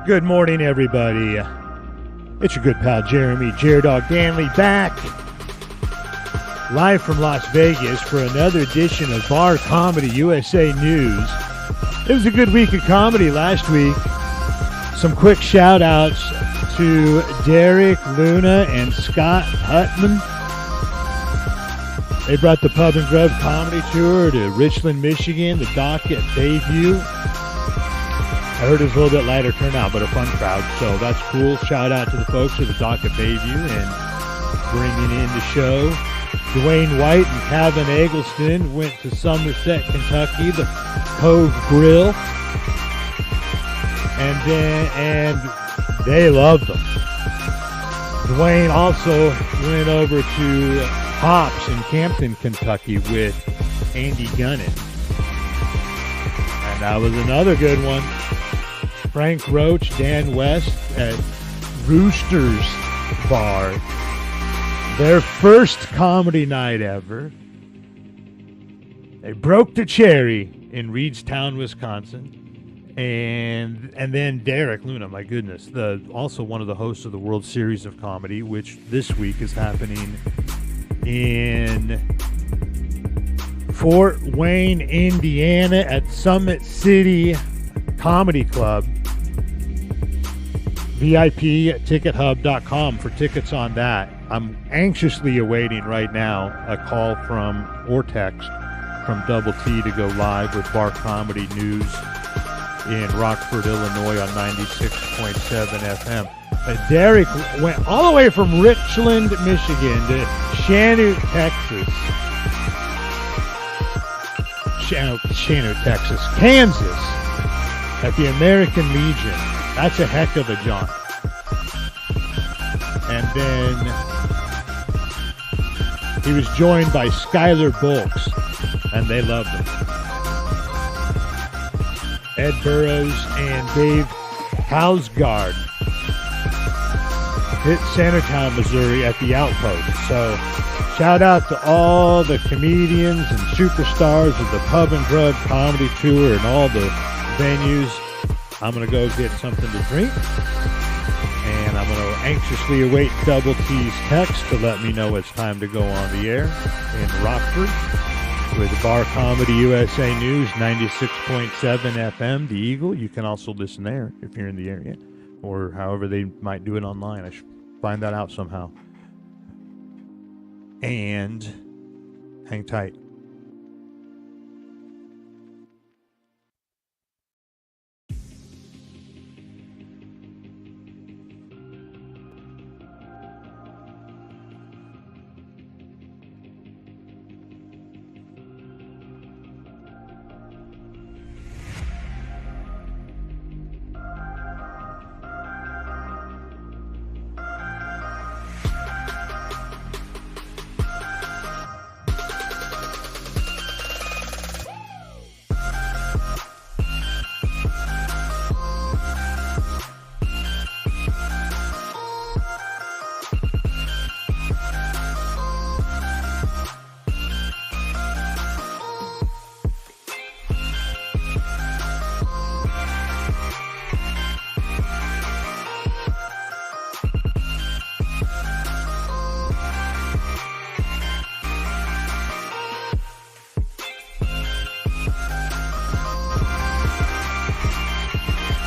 Good morning, everybody. It's your good pal Jeremy Dog Danley back live from Las Vegas for another edition of Bar Comedy USA News. It was a good week of comedy last week. Some quick shout outs to Derek Luna and Scott Hutman. They brought the Pub and Grub Comedy Tour to Richland, Michigan, the dock at Bayview. I heard it was a little bit lighter turnout, but a fun crowd, so that's cool. Shout out to the folks at the dock at Bayview and bringing in the show. Dwayne White and Calvin Eggleston went to Somerset, Kentucky, the Cove Grill, and they loved them. Dwayne also went over to Hops in Campton, Kentucky with Andy Gunnan. And that was another good one. Frank Roach, Dan West at Rooster's Bar. Their first comedy night ever. They broke the cherry in Reedstown, Wisconsin. And then Derek Luna, my goodness, also one of the hosts of the World Series of Comedy, which this week is happening in Fort Wayne, Indiana at Summit City Comedy Club. VIP at TicketHub.com for tickets on that. I'm anxiously awaiting right now a call from or text from Double T to go live with Bar Comedy News in Rockford, Illinois on 96.7 FM. But Derek went all the way from Richland, Michigan to Chanute, Texas. Chanute, Texas. Kansas at the American Legion. That's a heck of a jaunt. And then he was joined by Skylar Bulks, and they loved him. Ed Burrows and Dave Hausgaard hit Centertown, Missouri at the Outpost. So shout out to all the comedians and superstars of the Pub and Grub Comedy Tour and all the venues. I'm going to go get something to drink, and I'm going to anxiously await Double T's text to let me know it's time to go on the air in Rockford with Bar Comedy USA News, 96.7 FM, The Eagle. You can also listen there if you're in the area, or however they might do it online. I should find that out somehow. And hang tight.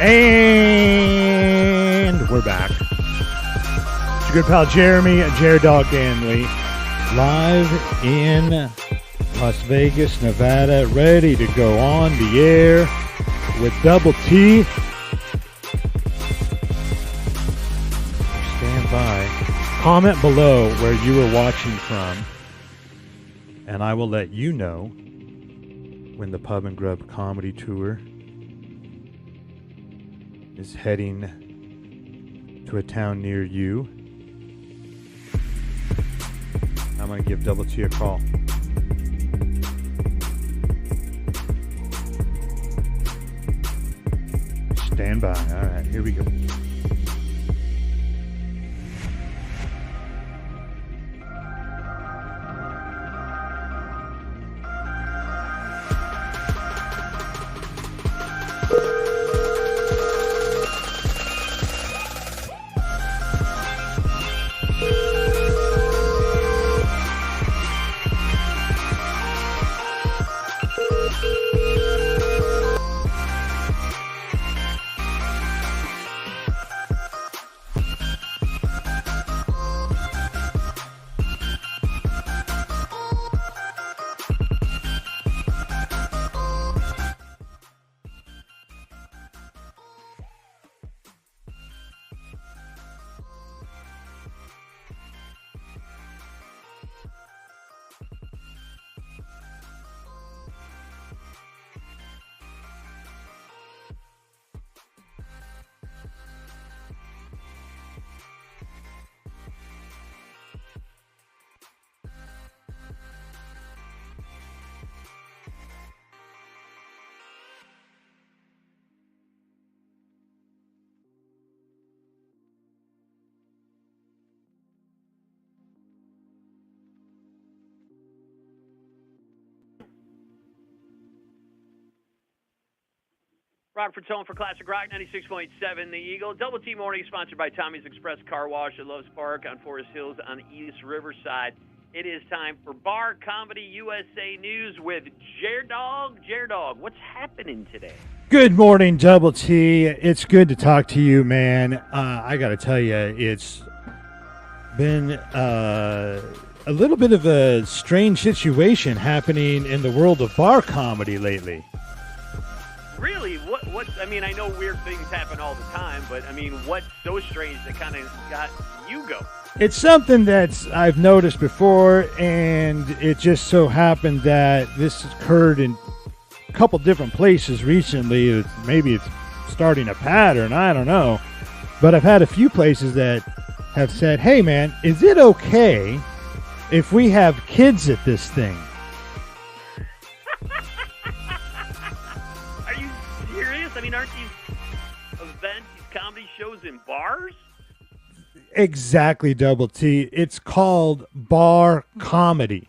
And we're back. It's your good pal Jeremy Dog Danley, live in Las Vegas, Nevada, ready to go on the air with Double T. Stand by. Comment below where you were watching from, and I will let you know when the Pub and Grub Comedy Tour is heading to a town near you. I'm going to give Double T a call. Stand by. All right, here we go. Rockford's home for Classic Rock, 96.7 The Eagle. Double T Morning, sponsored by Tommy's Express Car Wash at Loves Park on Forest Hills on East Riverside. It is time for Bar Comedy USA News with J-Dog. J-Dog, what's happening today? Good morning, Double T. It's good to talk to you, man. I got to tell you, it's been a little bit of a strange situation happening in the world of bar comedy lately. Really? What? I mean, I know weird things happen all the time, but I mean, what's so strange that kind of got you go? It's something that I've noticed before, and it just so happened that this occurred in a couple different places recently. Maybe it's starting a pattern, I don't know. But I've had a few places that have said, hey man, is it okay if we have kids at this thing? Are you serious? I mean, aren't these events, these comedy shows in bars? Exactly, Double T. It's called bar comedy.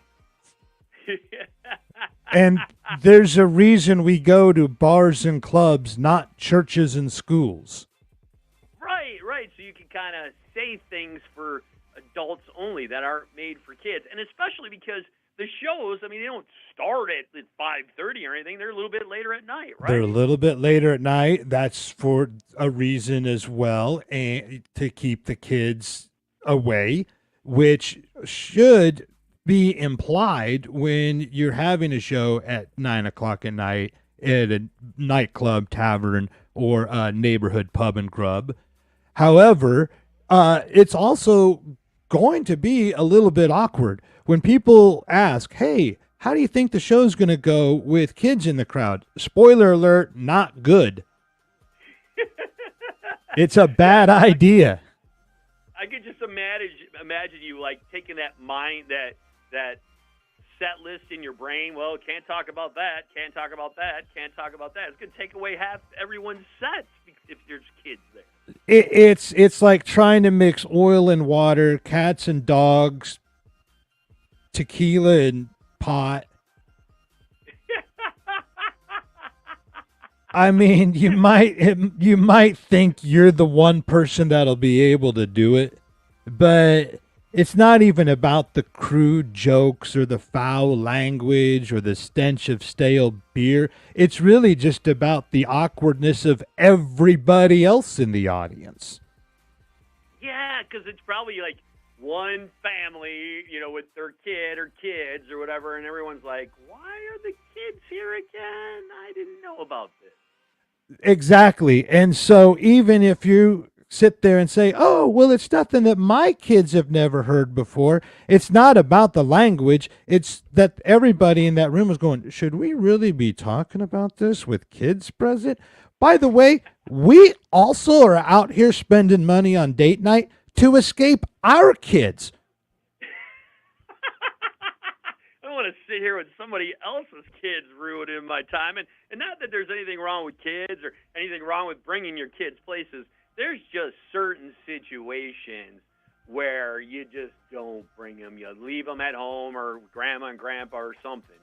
And there's a reason we go to bars and clubs, not churches and schools. Right. So you can kind of say things for adults only that aren't made for kids. And especially because the shows, I mean, they don't start at 5:30 or anything. They're a little bit later at night, right? They're a little bit later at night. That's for a reason as well, and to keep the kids away, which should be implied when you're having a show at 9 o'clock at night at a nightclub, tavern, or a neighborhood pub and grub. However, it's also going to be a little bit awkward when people ask, hey, how do you think the show's going to go with kids in the crowd? Spoiler alert, not good. It's a bad idea. I could just imagine you like taking that set list in your brain. Well, can't talk about that, can't talk about that, can't talk about that. It's going to take away half everyone's sets if there's kids there. It's like trying to mix oil and water, cats and dogs, tequila and pot. I mean, you might think you're the one person that'll be able to do it, but it's not even about the crude jokes or the foul language or the stench of stale beer. It's really just about the awkwardness of everybody else in the audience. Yeah, because it's probably like one family, with their kid or kids or whatever, and everyone's like, why are the kids here again? I didn't know about this. Exactly. And so even if you sit there and say, oh, well, it's nothing that my kids have never heard before, it's not about the language. It's that everybody in that room is going, should we really be talking about this with kids present? By the way, we also are out here spending money on date night to escape our kids. I don't want to sit here with somebody else's kids ruining my time. And not that there's anything wrong with kids or anything wrong with bringing your kids places. There's just certain situations where you just don't bring them. You leave them at home or grandma and grandpa or something,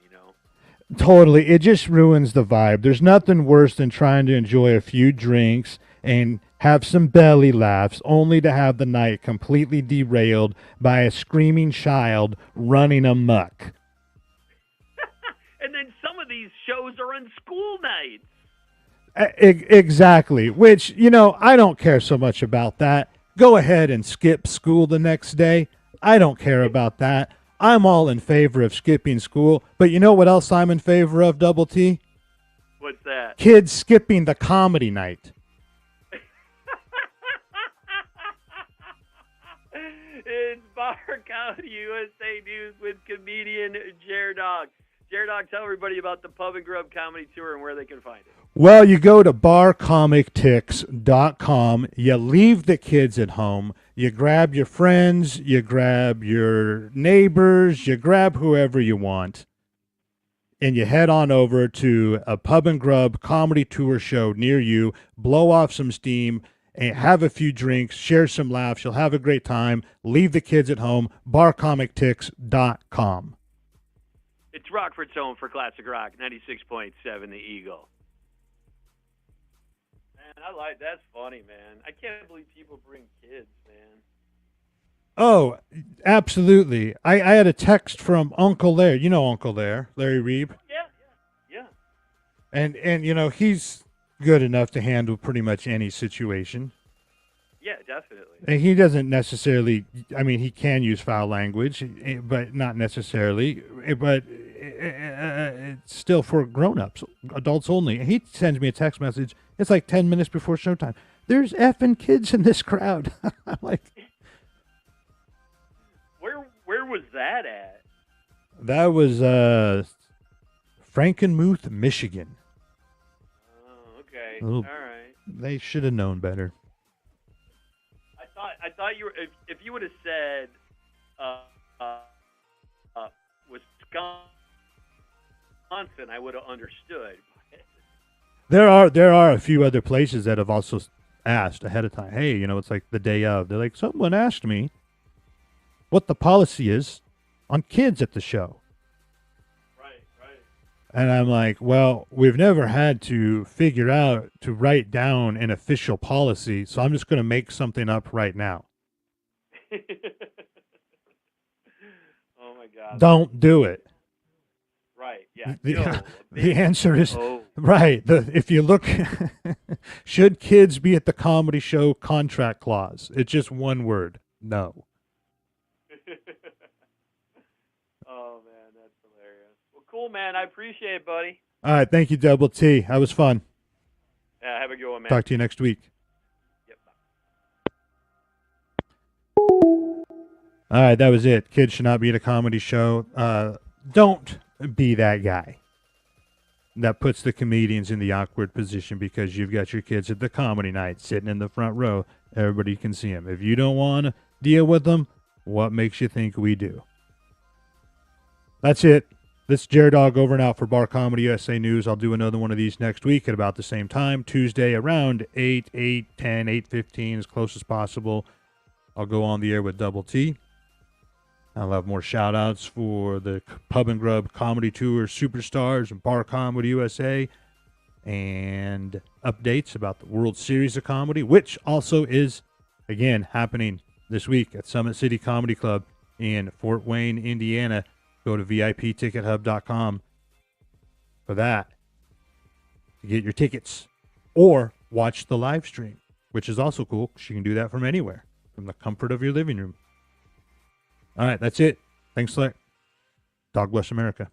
Totally. It just ruins the vibe. There's nothing worse than trying to enjoy a few drinks and have some belly laughs only to have the night completely derailed by a screaming child running amok. And then some of these shows are on school nights. Exactly, which, I don't care so much about that. Go ahead and skip school the next day. I don't care about that. I'm all in favor of skipping school. But you know what else I'm in favor of, Double T? What's that? Kids skipping the comedy night. It's Bar Comedy USA News with comedian J-Dog. J-Dog, tell everybody about the Pub and Grub Comedy Tour and where they can find it. Well, you go to barcomictix.com, you leave the kids at home, you grab your friends, you grab your neighbors, you grab whoever you want, and you head on over to a Pub and Grub comedy tour show near you, blow off some steam, and have a few drinks, share some laughs, you'll have a great time, leave the kids at home, barcomictix.com. It's Rockford's home for Classic Rock, 96.7 The Eagle. That's funny, man. I can't believe people bring kids, man. Oh, absolutely. I had a text from Uncle Larry. You know Uncle Larry Reeb. Yeah, yeah, And he's good enough to handle pretty much any situation. yeah, definitely. And he doesn't necessarily. I mean, he can use foul language, but not necessarily. But it's still for grown-ups, adults only. And he sends me a text message. It's like 10 minutes before showtime. There's effing kids in this crowd. I'm like, Where was that at? that was Frankenmuth, Michigan. Oh, okay. Little- All right. They should have known better. I thought you were if you would have said Wisconsin, I would have understood. There are a few other places that have also asked ahead of time. Hey, it's like the day of. They're like, someone asked me what the policy is on kids at the show. Right. And I'm like, well, we've never had to figure out to write down an official policy, so I'm just going to make something up right now. Oh my God. Don't do it. Right. Yeah. The answer is Oh. right. If you look, should kids be at the comedy show contract clause? It's just one word. No. Oh man, that's hilarious. Well, cool, man. I appreciate it, buddy. All right. Thank you, Double T. That was fun. Yeah, have a good one, man. Talk to you next week. Yep. All right. That was it. Kids should not be at a comedy show. Don't be that guy that puts the comedians in the awkward position because you've got your kids at the comedy night sitting in the front row. Everybody can see them. If you don't want to deal with them, what makes you think we do? That's it. This is Jared Dog over and out for Bar Comedy USA News. I'll do another one of these next week at about the same time, Tuesday around 8, 8:10, 8:15, as close as possible. I'll go on the air with Double T. I'll have more shout-outs for the Pub and Grub Comedy Tour Superstars and Bar Comedy USA and updates about the World Series of Comedy, which also is, again, happening this week at Summit City Comedy Club in Fort Wayne, Indiana. Go to VIPTicketHub.com for that to get your tickets or watch the live stream, which is also cool because you can do that from anywhere, from the comfort of your living room. All right, that's it. Thanks, Slack. Dog bless America.